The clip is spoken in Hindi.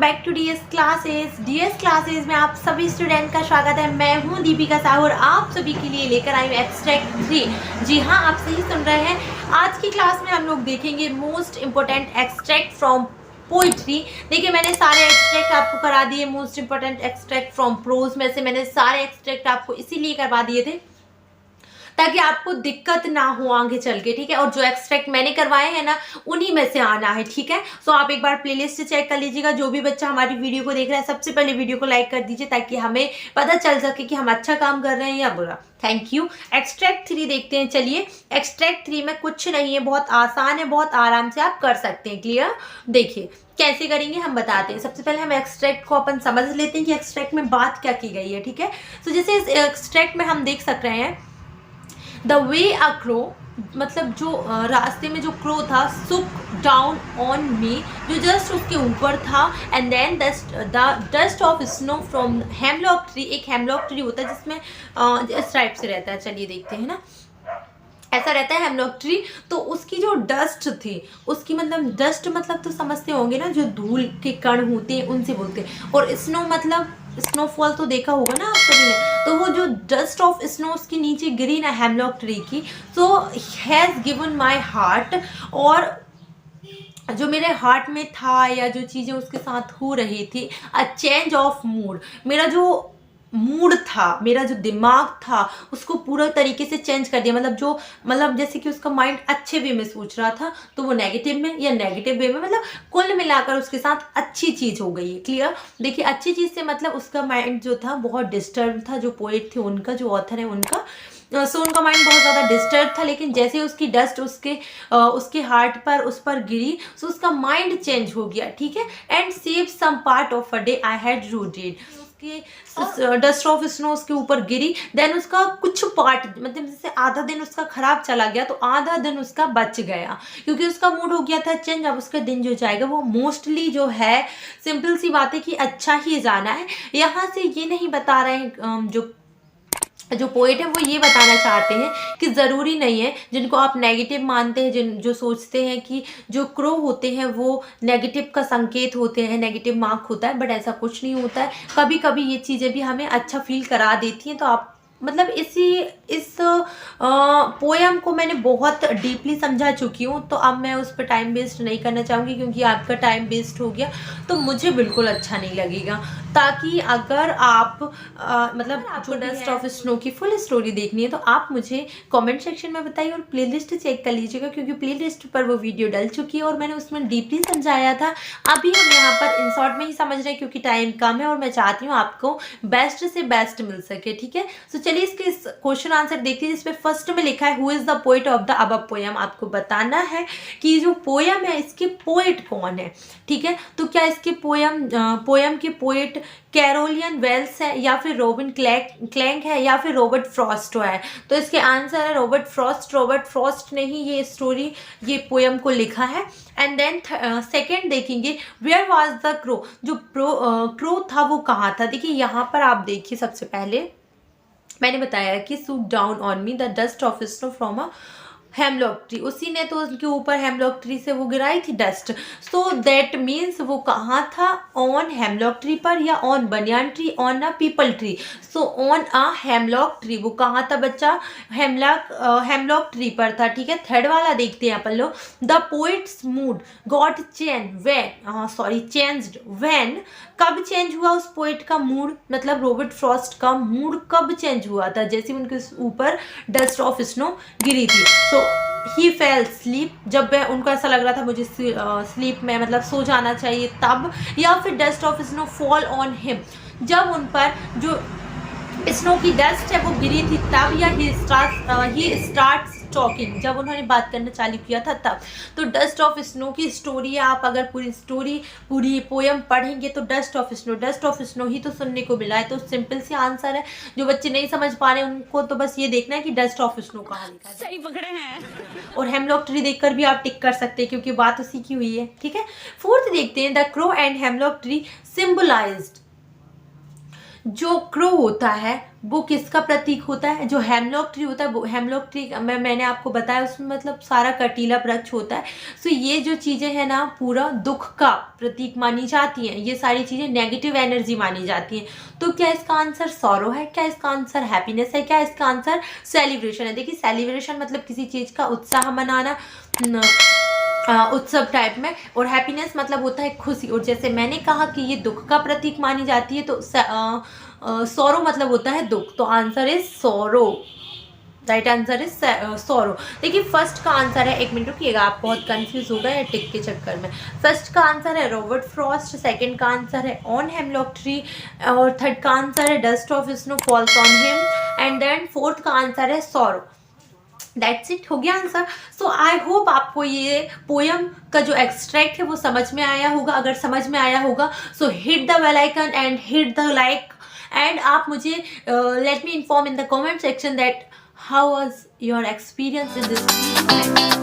Back to DS classes. DS classes में आप सभी स्टूडेंट का स्वागत है। मैं हूं दीपिका साहू और आप सभी के लिए लेकर आई हूं एक्सट्रैक्ट 3। जी हाँ, आप सही सुन रहे हैं। आज की क्लास में हम लोग देखेंगे most important extract from poetry. देखिए, मैंने सारे एक्सट्रैक्ट आपको करा दिए। Most important extract from prose में से मैंने सारे एक्सट्रैक्ट आपको इसीलिए करवा दिए थे ताकि आपको दिक्कत ना हो आगे चल के, ठीक है। और जो एक्सट्रैक्ट मैंने करवाए हैं ना, उन्हीं में से आना है, ठीक है। सो आप एक बार प्लेलिस्ट चेक कर लीजिएगा। जो भी बच्चा हमारी वीडियो को देख रहा है, सबसे पहले वीडियो को लाइक कर दीजिए ताकि हमें पता चल सके कि हम अच्छा काम कर रहे हैं या बुरा। Thank you. एक्सट्रैक्ट 3 देखते हैं। चलिए, एक्सट्रैक्ट 3 में कुछ नहीं है, बहुत आसान है, बहुत आराम से आप कर सकते हैं। क्लियर? देखिए कैसे करेंगे हम बताते हैं। सबसे पहले हम एक्सट्रैक्ट को अपन समझ लेते हैं कि एक्सट्रैक्ट में बात क्या की गई है, ठीक है। तो जैसे इस एक्सट्रैक्ट में हम देख सक रहे हैं, द वे अ क्रो, मतलब जो रास्ते में जो क्रो था, सुक डाउन ऑन मी, जो जस्ट उसके ऊपर था। And then the dust of snow from hemlock tree. एक हेमलॉक ट्री होता है जिसमें इस टाइप से रहता है। चलिए देखते हैं ना, ऐसा रहता है हेमलॉक ट्री। तो उसकी जो डस्ट थी, उसकी मतलब डस्ट मतलब तो समझते होंगे ना, जो धूल के कण होते हैं उनसे बोलते हैं। और स्नो मतलब स्नोफॉल तो देखा होगा ना आप सभी ने। तो वो जो डस्ट ऑफ स्नो उसके नीचे गिरी ना हेमलॉक ट्री की, so has given my heart, और जो मेरे हार्ट में था या जो चीज़ें उसके साथ हो रही थी, अ चेंज ऑफ मूड। मेरा जो मूड था, मेरा जो दिमाग था, उसको पूरा तरीके से चेंज कर दिया। मतलब जैसे कि उसका माइंड अच्छे वे में सोच रहा था तो वो नेगेटिव में या नेगेटिव वे में, मतलब कुल मिलाकर उसके साथ अच्छी चीज़ हो गई है। क्लियर? देखिए, अच्छी चीज़ से मतलब उसका माइंड जो था बहुत डिस्टर्ब था। जो पोएट थे उनका, जो ऑथर है उनका, सो उनका माइंड बहुत ज़्यादा डिस्टर्ब था। लेकिन जैसे उसकी डस्ट उसके हार्ट पर उस पर गिरी, सो उसका माइंड चेंज हो गया, ठीक है। And save some part of a day I had rued. उसके डस्ट ऑफ स्नो उसके ऊपर गिरी, देन उसका कुछ पार्ट, मतलब जैसे आधा दिन उसका खराब चला गया तो आधा दिन उसका बच गया, क्योंकि उसका मूड हो गया था चेंज। अब उसका दिन जो जाएगा वो मोस्टली जो है, सिंपल सी बात है कि अच्छा ही जाना है। यहाँ से ये नहीं बता रहे हैं, जो पोएट है वो ये बताना चाहते हैं कि ज़रूरी नहीं है जिनको आप नेगेटिव मानते हैं, जो सोचते हैं कि जो क्रो होते हैं वो नेगेटिव का संकेत होते हैं, नेगेटिव मार्क होता है, बट ऐसा कुछ नहीं होता है। कभी कभी ये चीज़ें भी हमें अच्छा फील करा देती हैं। तो आप मतलब इस पोएम को मैंने बहुत डीपली समझा चुकी हूँ, तो अब मैं उस पर टाइम वेस्ट नहीं करना चाहूँगी, क्योंकि आपका टाइम वेस्ट हो गया तो मुझे बिल्कुल अच्छा नहीं लगेगा। ताकि अगर आप मतलब आपको डस्ट ऑफ स्नो की फुल स्टोरी देखनी है तो आप मुझे कमेंट सेक्शन में बताइए और प्लेलिस्ट चेक कर लीजिएगा, क्योंकि प्लेलिस्ट पर वो वीडियो डल चुकी है और मैंने उसमें डीपली समझाया था। अभी हम यहाँ पर इन शॉर्ट में ही समझ रहे हैं क्योंकि टाइम कम है और मैं चाहती हूँ आपको बेस्ट से बेस्ट मिल सके, ठीक है। तो चलिए इसके क्वेश्चन आंसर देखते हैं, जिसमें फर्स्ट में लिखा है who is the poet of the above poem. आपको बताना है कि जो पोएम है इसके पोएट कौन है, ठीक है। तो क्या इसके पोएम के पोएट कैरोलियन वेल्स है, या फिर रॉबिन क्लैंग है, या फिर रॉबर्ट फ्रॉस्ट है। तो इसके आंसर है रॉबर्ट फ्रॉस्ट। रॉबर्ट फ्रॉस्ट ने ही ये पोएम को लिखा है। एंड देन सेकेंड देखेंगे, वेयर वाज द क्रो। जो क्रो था वो कहाँ था। देखिए यहाँ पर आप देखिए, सबसे पहले मैंने बताया कि shook down on me the dust of snow from a hemlock tree. उसी ने तो उनके ऊपर हेमलॉक ट्री से वो गिराई थी डस्ट। सो दैट मीन्स वो कहाँ था, ऑन हेमलॉक ट्री पर, या on banyan tree, on a people tree. So on a hemlock tree, वो कहाँ था बच्चा, हेमलॉक ट्री पर था, ठीक है। थर्ड वाला देखते हैं अपन लोग, the poets mood got changed when. कब चेंज हुआ उस पोइट का मूड, मतलब रॉबर्ट फ्रॉस्ट का मूड कब चेंज हुआ था, जैसे उनके ऊपर डस्ट ऑफ स्नो गिरी थी। सो ही फेल स्लीप, जब उनको ऐसा लग रहा था मुझे स्लीप में मतलब सो जाना चाहिए तब, या फिर dust of snow fall on him, जब उन पर जो स्नो की डस्ट है वो गिरी थी तब, या ही स्टार्ट्स टॉकिंग, जब उन्होंने बात करना चालू किया था तब। तो डस्ट ऑफ स्नो की स्टोरी है, आप अगर पूरी पोएम पढ़ेंगे तो डस्ट ऑफ स्नो ही तो सुनने को मिला है। तो सिंपल सी आंसर है। जो बच्चे नहीं समझ पा रहे उनको तो बस ये देखना है कि डस्ट ऑफ स्नो कहाँ लिखा है। सही पकड़े हैं। और हेमलॉक ट्री देखकर भी आप टिक कर सकते हैं, क्योंकि बात उसी की हुई है, ठीक है। फोर्थ देखते हैं, the crow and hemlock tree symbolized. जो क्रो होता है वो किसका प्रतीक होता है? जो हेमलॉक ट्री होता है वो हेमलॉक ट्री मैंने आपको बताया उसमें मतलब सारा कटीला वृक्ष होता है। सो ये जो चीज़ें हैं ना पूरा दुख का प्रतीक मानी जाती हैं, ये सारी चीज़ें नेगेटिव एनर्जी मानी जाती हैं। तो क्या इसका आंसर सॉरो है? क्या इसका आंसर हैप्पीनेस है? क्या इसका आंसर सेलिब्रेशन है? देखिए सेलिब्रेशन मतलब किसी चीज़ का उत्साह मनाना, उत्सव टाइप में, और हैप्पीनेस मतलब होता है खुशी। और जैसे मैंने कहा कि ये दुख का प्रतीक मानी जाती है तो सॉरो मतलब होता है दुख। तो answer is sorrow, right answer is sorrow. देखिए फर्स्ट का आंसर है, एक मिनट रुकिएगा आप बहुत कंफ्यूज हो गए टिक के चक्कर में। फर्स्ट का आंसर है रॉबर्ट फ्रॉस्ट, सेकंड का आंसर है ऑन हेमलॉक ट्री, और थर्ड का आंसर है dust of snow falls on him, and then fourth का आंसर है सॉरो। दैट्स इट, हो गया आंसर। सो आई होप आपको ये पोयम का जो एक्सट्रैक्ट है वो समझ में आया होगा। अगर समझ में आया होगा so hit the bell icon and hit the like, and आप मुझे let me inform in the comment section that how was your experience in this.